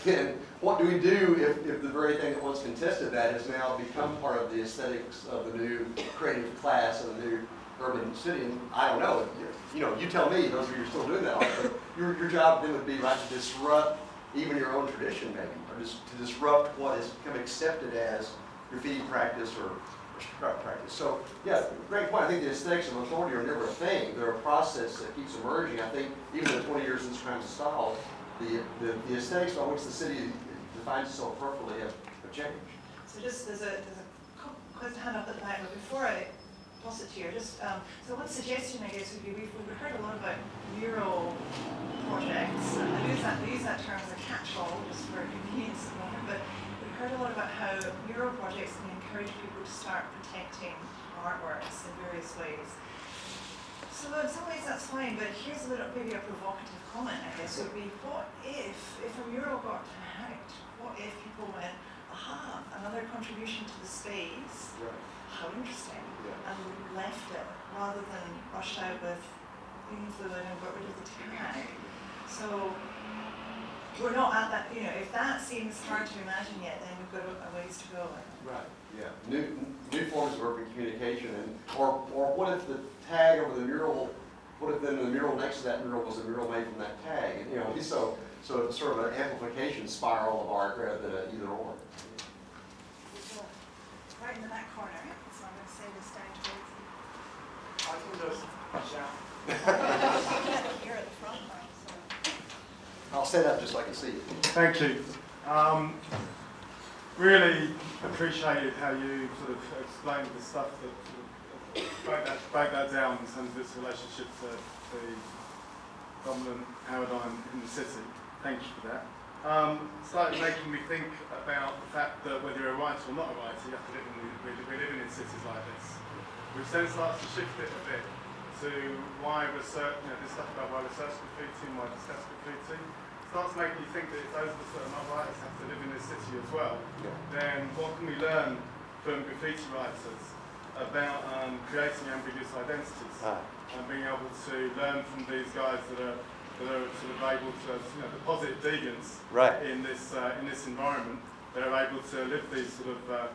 then what do we do if the very thing that once contested that has now become part of the aesthetics of the new creative class of the new urban city? And I don't know. You tell me, those of you who are still doing that art, but your job then would be, right, to disrupt even your own tradition maybe, or just to disrupt what has become accepted as graffiti practice or street art practice. So yeah, great point. I think the aesthetics of authority are never a thing. They're a process that keeps emerging. I think even in the 20 years since Crimes of Style, the aesthetics by which the city defines itself appropriately have changed. So just there's a question hand up at the back, but before I toss it to you, just so one suggestion I guess would be we've heard a lot about mural projects. I use that term as a catch-all just for convenience at the moment, but we've heard a lot about how mural projects can encourage people to start protecting artworks in various ways. So in some ways that's fine, but here's a little, maybe a provocative comment, I guess, would be, what if a mural got hacked, what if people went, aha, another contribution to the space, Right. How interesting, and left it, rather than rushed out with clean fluid and got rid of the tag. So we're not at that, if that seems hard to imagine yet, then we've got a ways to go. Right. Yeah. New forms of urban communication, or what if the tag over the mural? What if then the mural next to that mural was a mural made from that tag? And, so it's sort of an amplification spiral of art rather than an either or. Right in the back corner, so I'm going to say this down to I can just shout. here at the front line. So. I'll stand up just so I can see you. Thank you. Really appreciated how you sort of explained the stuff that sort of break that down in terms of its relationship to the dominant paradigm in the city. Thank you for that. Started making me think about the fact that whether you're a writer or not a writer, you have to we're living in cities like this, which then starts to shift it a bit to why research, this stuff about why research graffiti and why discuss graffiti, starts making you think that if those of us that are not writers have to live in this city as well, then what can we learn from graffiti writers about creating ambiguous identities and being able to learn from these guys that are sort of able to deposit deviance in this environment. They're able to live these sort of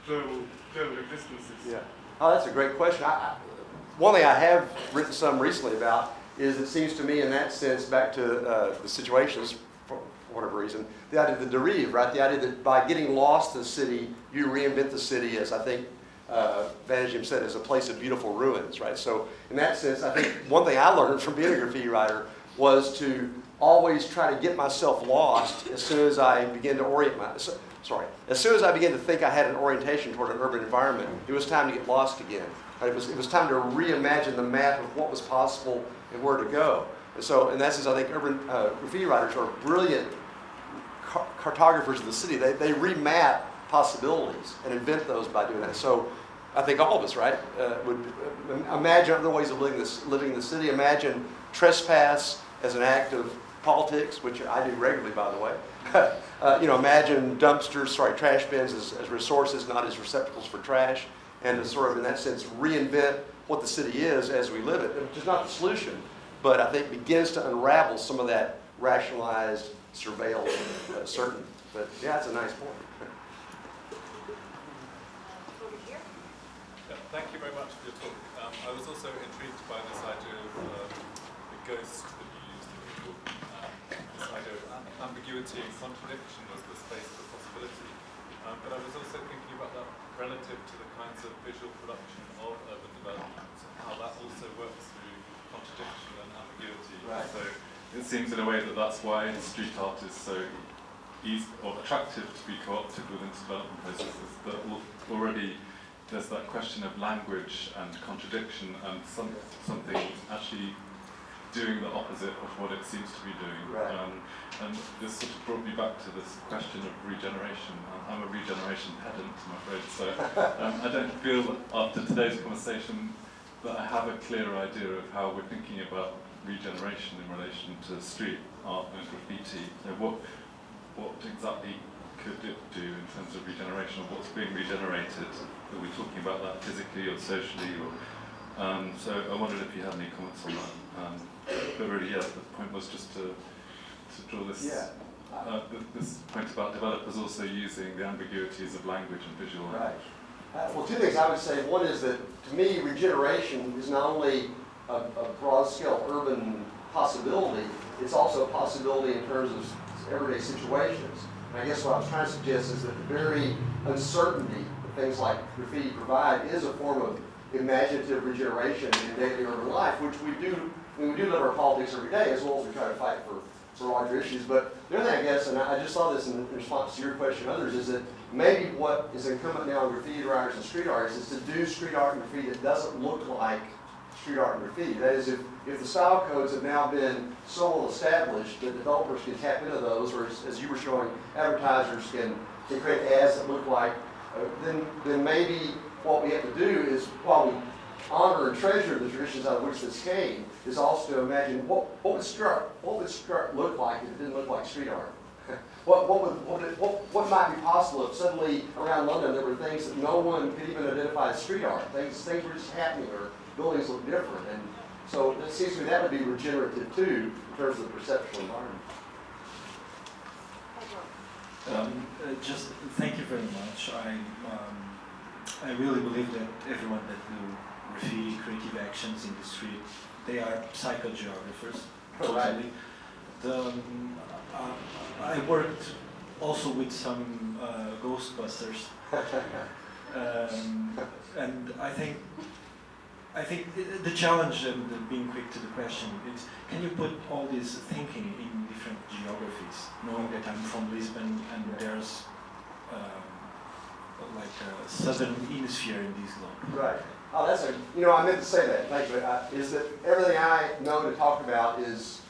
plural existences. Yeah. Oh, that's a great question. One thing I have written some recently about is it seems to me in that sense, back to the situations, for whatever reason, the idea of the derive, right? The idea that by getting lost in the city, you reinvent the city as, I think, Vanagim said, as a place of beautiful ruins, right? So in that sense, I think one thing I learned from being a graffiti writer was to always try to get myself lost as soon as I begin to as soon as I began to think I had an orientation toward an urban environment, it was time to get lost again. Right? It was time to reimagine the map of what was possible and where to go. And so in that sense, I think urban graffiti writers are brilliant cartographers of the city. They remap possibilities and invent those by doing that. So I think all of us, right, would imagine other ways of living in the city. Imagine trespass as an act of politics, which I do regularly, by the way. Imagine trash bins as resources, not as receptacles for trash, and to sort of, in that sense, reinvent what the city is as we live it, which is not the solution, but I think begins to unravel some of that rationalized, surveilled, certain But yeah, it's a nice point. Over here. Yeah, thank you very much for your talk. I was also intrigued by this idea of the ghost that you used in your talk. This idea of ambiguity and contradiction as the space for possibility. But I was also thinking about that relative to the kinds of visual production of urban development and how that also works through contradiction and ambiguity. Right. So it seems in a way that that's why street art is so easy or attractive to be co-opted within development processes. That already there's that question of language and contradiction and something actually doing the opposite of what it seems to be doing. Right. And this sort of brought me back to this question of regeneration. I'm a regeneration pedant, I'm afraid, so I don't feel after today's conversation that I have a clear idea of how we're thinking about regeneration in relation to street art and graffiti. So what exactly could it do in terms of regeneration, or what's being regenerated? Are we talking about that physically or socially? Or, so I wondered if you had any comments on that. But really, yeah, the point was just to draw this, this point about developers also using the ambiguities of language and visual language. Right. Well, two things I would say. One is that, to me, regeneration is not only a broad-scale urban possibility, it's also a possibility in terms of everyday situations. And I guess what I was trying to suggest is that the very uncertainty that things like graffiti provide is a form of imaginative regeneration in daily urban life, which we do live our politics every day, as well as we try to fight for larger issues. But the other thing, I guess, and I just saw this in response to your question and others, is that maybe what is incumbent now on graffiti writers and street artists is to do street art and graffiti that doesn't look like street art and graffiti. That is, if the style codes have now been so well established that developers can tap into those, or as you were showing, advertisers can create ads that look like, then maybe what we have to do is, while we honor and treasure the traditions out of which this came, is also to imagine what would street art look like if it didn't look like street art. What might be possible if suddenly around London there were things that no one could even identify as street art? Things were just happening, or buildings look different. And so it seems to me that would be regenerative too, in terms of the perceptual environment. Just thank you very much. I really believe that everyone that do graffiti, creative actions in the street, they are psychogeographers, totally. I worked also with some Ghostbusters, and I think the challenge and being quick to the question is, can you put all this thinking in different geographies, knowing that I'm from Lisbon and there's like a southern hemisphere in this globe. Right. Oh, that's I meant to say that, thank you, is that everything I know to talk about is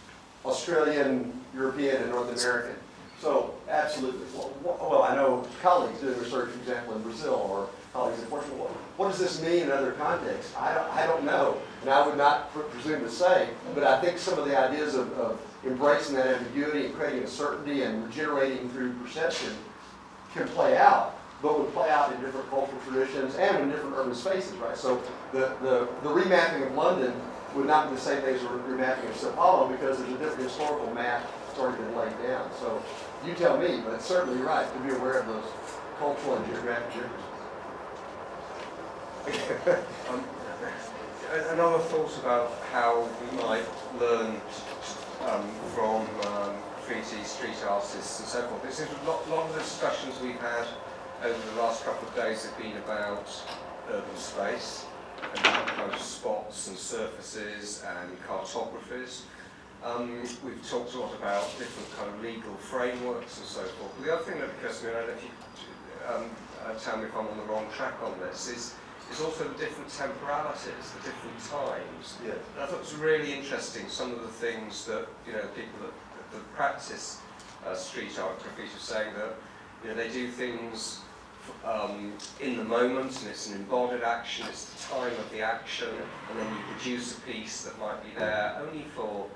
Australian, European, and North American. So, absolutely. Well, I know colleagues doing research, for example, in Brazil, or colleagues in Portugal. What does this mean in other contexts? I don't know, and I would not presume to say, but I think some of the ideas of embracing that ambiguity and creating a certainty and regenerating through perception can play out, but would play out in different cultural traditions and in different urban spaces, right? So the remapping of London would not be the same thing as the remapping of Sao Paulo, because there's a different historical map that's already been laid down. So you tell me, but certainly you're right to be aware of those cultural and geographic differences. Another thought about how we might learn from graffiti, street artists and so forth. This is a lot of the discussions we've had over the last couple of days have been about urban space and kind of spots and surfaces and cartographies. We've talked a lot about different kind of legal frameworks and so forth. But the other thing that occurs to me, and I don't know if you tell me if I'm on the wrong track on this, is also the different temporalities, the different times. Yeah. And I thought it was really interesting, some of the things that, people that practice street art graffiti are saying that, they do things in the moment, and it's an embodied action, it's the time of the action, and then you produce a piece that might be there only for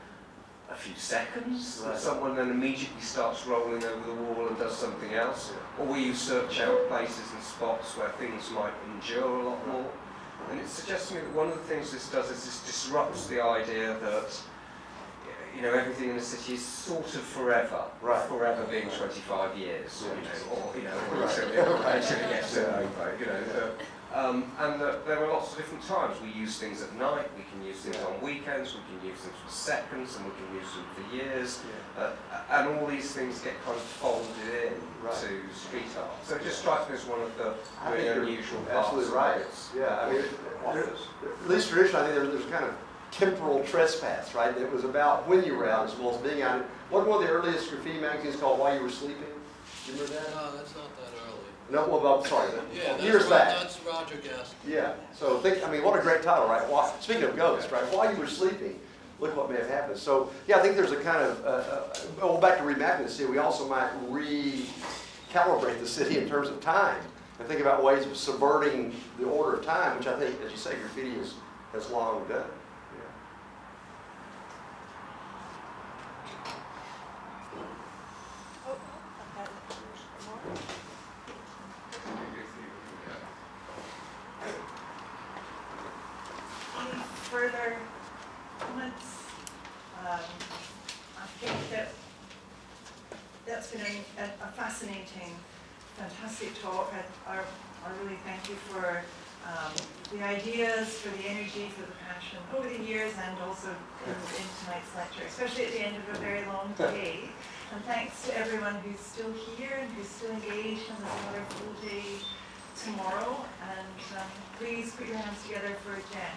a few seconds, right. Someone then immediately starts rolling over the wall and does something else, or will you search out places and spots where things might endure a lot more. And it suggests to me that one of the things this does is this disrupts the idea that you know, everything in the city is sort of forever. Right. Forever being 25 years, Yeah. you know, or, you know, Right. until it gets over, you know. And there are lots of different times. We use things at night, we can use things on weekends, we can use them for seconds, and we can use them for years. And all these things get kind of folded in to street art. So it just strikes me as one of the really unusual parts. Absolutely right. Yeah, I mean, at least traditionally, I think there's kind of temporal trespass, right? It was about when you were out as well as being out. What one of the earliest graffiti magazines called While You Were Sleeping? Do you remember that? No, that's not that early. No, well, I'm sorry. Yeah, years back. That's Roger Gaston. Yeah. So think, I mean, what a great title, right? Speaking of ghosts, right? While you were sleeping, look what may have happened. So yeah, I think there's a kind of well, back to remapping the city. We also might recalibrate the city in terms of time and think about ways of subverting the order of time, which I think, as you say, graffiti has long done. Any further comments? I think that's been a fascinating, fantastic talk. I really thank you for the ideas, for the energy, for the passion over the years, and also in tonight's lecture, especially at the end of a very long day. And thanks to everyone who's still here and who's still engaged in this another full day tomorrow. And please put your hands together for Jen.